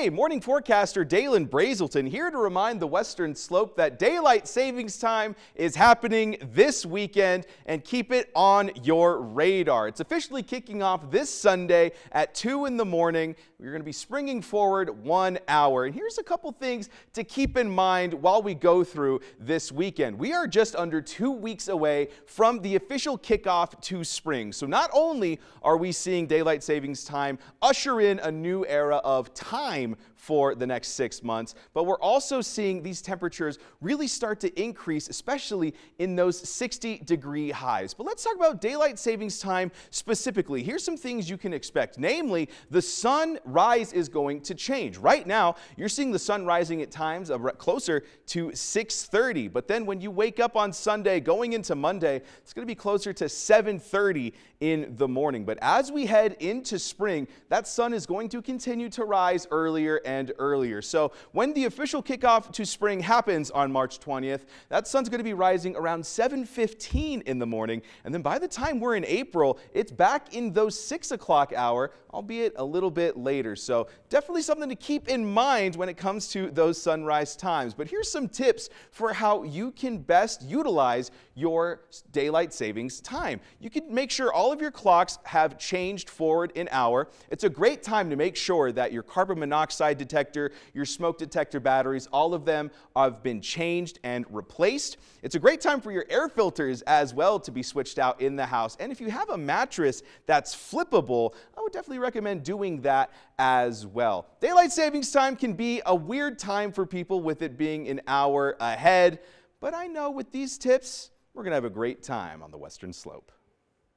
Hey, morning forecaster Dalen Brazelton here to remind the Western Slope that daylight savings time is happening this weekend and keep it on your radar. It's officially kicking off this Sunday at 2 in the morning. We're going to be springing forward 1 hour. And here's a couple things to keep in mind while we go through this weekend. We are just under 2 weeks away from the official kickoff to spring. So not only are we seeing daylight savings time usher in a new era of time for the next 6 months, but we're also seeing these temperatures really start to increase, especially in those 60-degree highs. But let's talk about daylight savings time specifically. Here's some things you can expect. Namely, the sunrise is going to change. Right now, you're seeing the sun rising at times closer to 6:30, but then when you wake up on Sunday going into Monday, it's going to be closer to 7:30 in the morning. But as we head into spring, that sun is going to continue to rise earlier and earlier. So when the official kickoff to spring happens on March 20th, that sun's going to be rising around 7:15 in the morning. And then by the time we're in April, it's back in those 6 o'clock hour, albeit a little bit later. So definitely something to keep in mind when it comes to those sunrise times. But here's some tips for how you can best utilize your daylight savings time. You can make sure all of your clocks have changed forward an hour. It's a great time to make sure that your carbon monoxide detector, your smoke detector batteries, all of them have been changed and replaced. It's a great time for your air filters as well to be switched out in the house. And if you have a mattress that's flippable, I would definitely recommend doing that as well. Daylight savings time can be a weird time for people with it being an hour ahead, but I know with these tips, we're going to have a great time on the Western Slope.